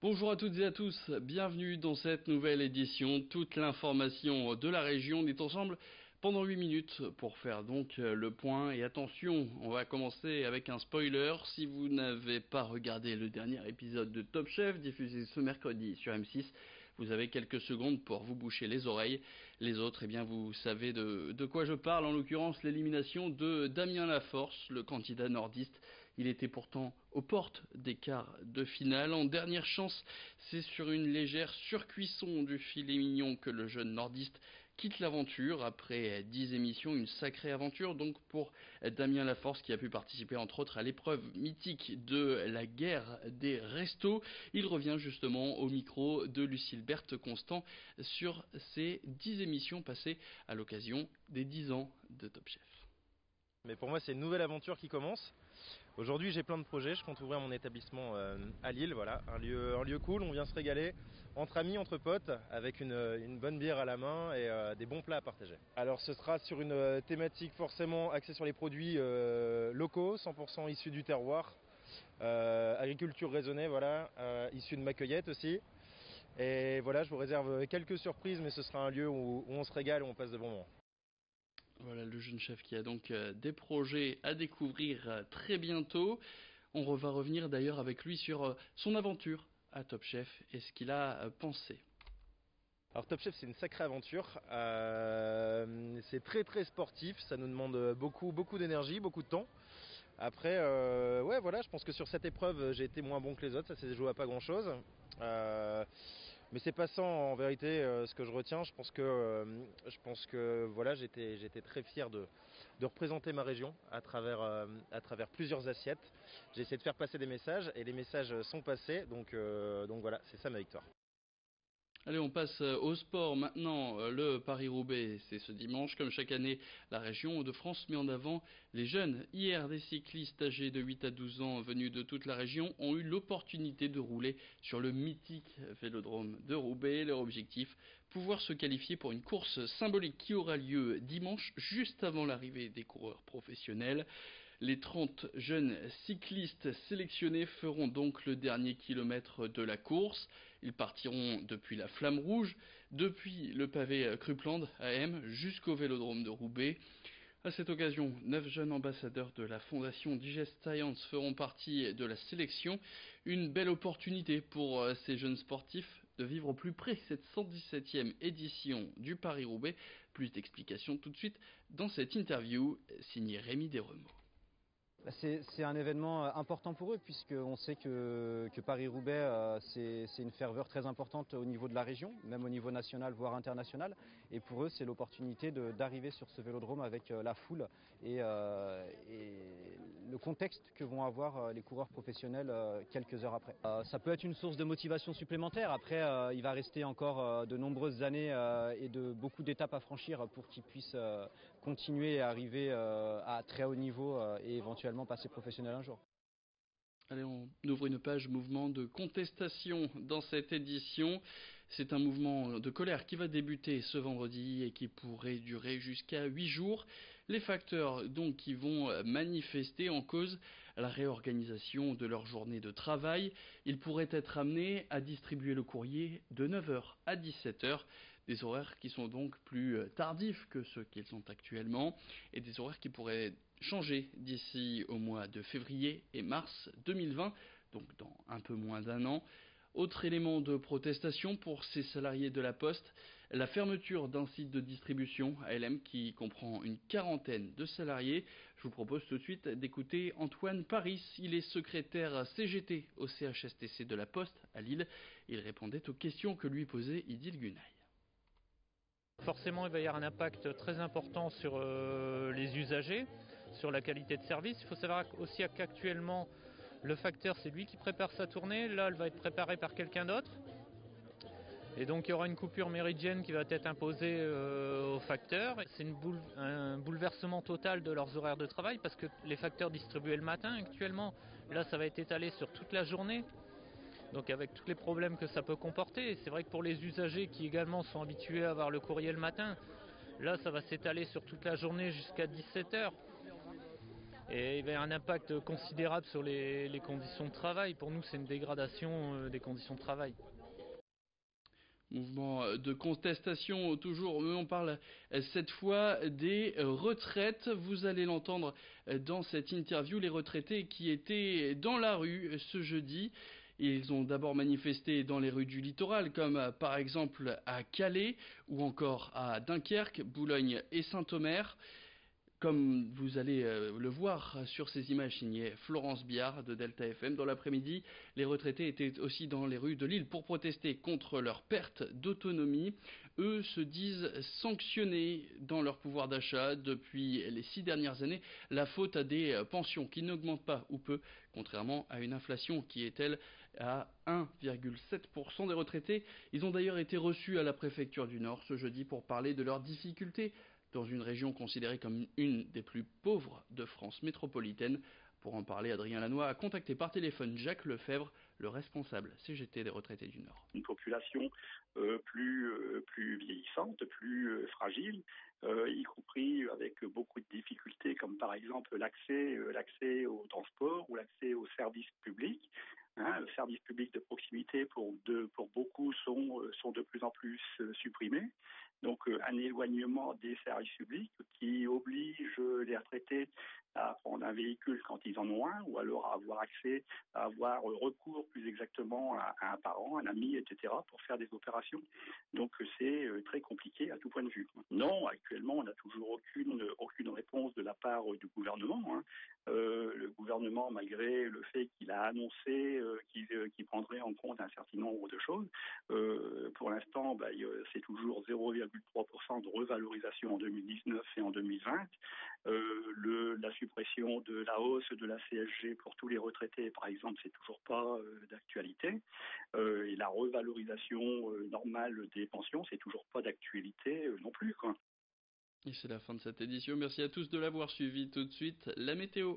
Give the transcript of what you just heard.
Bonjour à toutes et à tous, bienvenue dans cette nouvelle édition. Toute l'information de la région, on est ensemble pendant 8 minutes pour faire donc le point. Et attention, on va commencer avec un spoiler. Si vous n'avez pas regardé le dernier épisode de Top Chef, diffusé ce mercredi sur M6, vous avez quelques secondes pour vous boucher les oreilles. Les autres, eh bien, vous savez de quoi je parle, en l'occurrence l'élimination de Damien Laforce, le candidat nordiste. Il était pourtant aux portes des quarts de finale. En dernière chance, c'est sur une légère surcuisson du filet mignon que le jeune nordiste quitte l'aventure. Après 10 émissions, une sacrée aventure donc pour Damien Laforce, qui a pu participer entre autres à l'épreuve mythique de la guerre des restos. Il revient justement au micro de Lucille Berthe Constant sur ces 10 émissions passées à l'occasion des 10 ans de Top Chef. Mais pour moi, c'est une nouvelle aventure qui commence. Aujourd'hui, j'ai plein de projets. Je compte ouvrir mon établissement à Lille. Voilà, un lieu cool. On vient se régaler entre amis, entre potes, avec une bonne bière à la main et des bons plats à partager. Alors, ce sera sur une thématique forcément axée sur les produits locaux, 100% issus du terroir, agriculture raisonnée, voilà, issus de ma cueillette aussi. Et voilà, je vous réserve quelques surprises, mais ce sera un lieu où on se régale, où on passe de bons moments. Voilà le jeune chef qui a donc des projets à découvrir très bientôt. On va revenir d'ailleurs avec lui sur son aventure à Top Chef et ce qu'il a pensé. Alors Top Chef, c'est une sacrée aventure. C'est très très sportif, ça nous demande beaucoup d'énergie, beaucoup de temps. Après, ouais, voilà, je pense que sur cette épreuve, j'ai été moins bon que les autres, ça s'est joué à pas grand chose. Mais c'est pas ça en vérité ce que je retiens. Je pense que voilà, j'étais très fier de représenter ma région à travers plusieurs assiettes. J'ai essayé de faire passer des messages et les messages sont passés. Donc voilà, c'est ça ma victoire. Allez, on passe au sport maintenant. Le Paris-Roubaix, c'est ce dimanche. Comme chaque année, la région Hauts-de-France met en avant les jeunes. Hier, des cyclistes âgés de 8 à 12 ans venus de toute la région ont eu l'opportunité de rouler sur le mythique vélodrome de Roubaix. Leur objectif, pouvoir se qualifier pour une course symbolique qui aura lieu dimanche, juste avant l'arrivée des coureurs professionnels. Les 30 jeunes cyclistes sélectionnés feront donc le dernier kilomètre de la course. Ils partiront depuis la Flamme Rouge, depuis le pavé Crupland AM jusqu'au vélodrome de Roubaix. À cette occasion, 9 jeunes ambassadeurs de la fondation Digest Science feront partie de la sélection. Une belle opportunité pour ces jeunes sportifs de vivre au plus près cette 117e édition du Paris-Roubaix. Plus d'explications tout de suite dans cette interview signée Rémi Desremaux. C'est un événement important pour eux puisqu'on sait que Paris-Roubaix c'est une ferveur très importante au niveau de la région, même au niveau national voire international. Et pour eux c'est l'opportunité d'arriver sur ce vélodrome avec la foule et le contexte que vont avoir les coureurs professionnels quelques heures après. Ça peut être une source de motivation supplémentaire. Après il va rester encore de nombreuses années et de beaucoup d'étapes à franchir pour qu'ils puissent continuer à arriver à très haut niveau et éventuellement passer professionnel un jour. Allez, on ouvre une page mouvement de contestation dans cette édition. C'est un mouvement de colère qui va débuter ce vendredi et qui pourrait durer jusqu'à 8 jours. Les facteurs donc qui vont manifester en cause la réorganisation de leur journée de travail. Ils pourraient être amenés à distribuer le courrier de 9h à 17h. Des horaires qui sont donc plus tardifs que ceux qu'ils sont actuellement et des horaires qui pourraient changer d'ici au mois de février et mars 2020, donc dans un peu moins d'un an. Autre élément de protestation pour ces salariés de la Poste, la fermeture d'un site de distribution ALM qui comprend une quarantaine de salariés. Je vous propose tout de suite d'écouter Antoine Paris. Il est secrétaire CGT au CHSTC de la Poste à Lille. Il répondait aux questions que lui posait Idil Gunaï. Forcément, il va y avoir un impact très important sur les usagers, sur la qualité de service. Il faut savoir aussi qu'actuellement, le facteur, c'est lui qui prépare sa tournée. Là, elle va être préparée par quelqu'un d'autre. Et donc, il y aura une coupure méridienne qui va être imposée aux facteurs. C'est un bouleversement total de leurs horaires de travail parce que les facteurs distribuaient le matin actuellement. Là, ça va être étalé sur toute la journée. Donc avec tous les problèmes que ça peut comporter, c'est vrai que pour les usagers qui également sont habitués à avoir le courrier le matin, là ça va s'étaler sur toute la journée jusqu'à 17h. Et il va y avoir un impact considérable sur les conditions de travail. Pour nous, c'est une dégradation des conditions de travail. Mouvement de contestation toujours, mais on parle cette fois des retraites. Vous allez l'entendre dans cette interview, les retraités qui étaient dans la rue ce jeudi. Ils ont d'abord manifesté dans les rues du littoral, comme par exemple à Calais ou encore à Dunkerque, Boulogne et Saint-Omer. Comme vous allez le voir sur ces images signées Florence Biard de Delta FM, dans l'après-midi, les retraités étaient aussi dans les rues de Lille pour protester contre leur perte d'autonomie. Eux se disent sanctionnés dans leur pouvoir d'achat depuis les 6 dernières années, la faute à des pensions qui n'augmentent pas ou peu, contrairement à une inflation qui est, elle, à 1,7% des retraités. Ils ont d'ailleurs été reçus à la préfecture du Nord ce jeudi pour parler de leurs difficultés dans une région considérée comme une des plus pauvres de France métropolitaine. Pour en parler, Adrien Lannoy a contacté par téléphone Jacques Lefebvre, le responsable CGT des retraités du Nord. Une population plus vieillissante, plus fragile, y compris avec beaucoup de difficultés, comme par exemple l'accès au transport ou l'accès aux services publics. Le service public de proximité pour beaucoup sont de plus en plus supprimés. Donc un éloignement des services publics qui oblige les retraités à prendre un véhicule quand ils en ont un, ou alors à avoir recours plus exactement à un parent, un ami, etc. pour faire des opérations. Donc c'est très compliqué à tout point de vue. Non, actuellement on n'a toujours aucune réponse de la part du gouvernement. Le gouvernement, malgré le fait qu'il a annoncé qu'il prendrait en compte un certain nombre de choses, pour l'instant c'est toujours 0,3% de revalorisation en 2019 et en 2020. La suppression de la hausse de la CSG pour tous les retraités, par exemple, c'est toujours pas d'actualité. Et la revalorisation normale des pensions, c'est toujours pas d'actualité non plus, quoi. Et c'est la fin de cette édition. Merci à tous de l'avoir suivi. Tout de suite, la météo.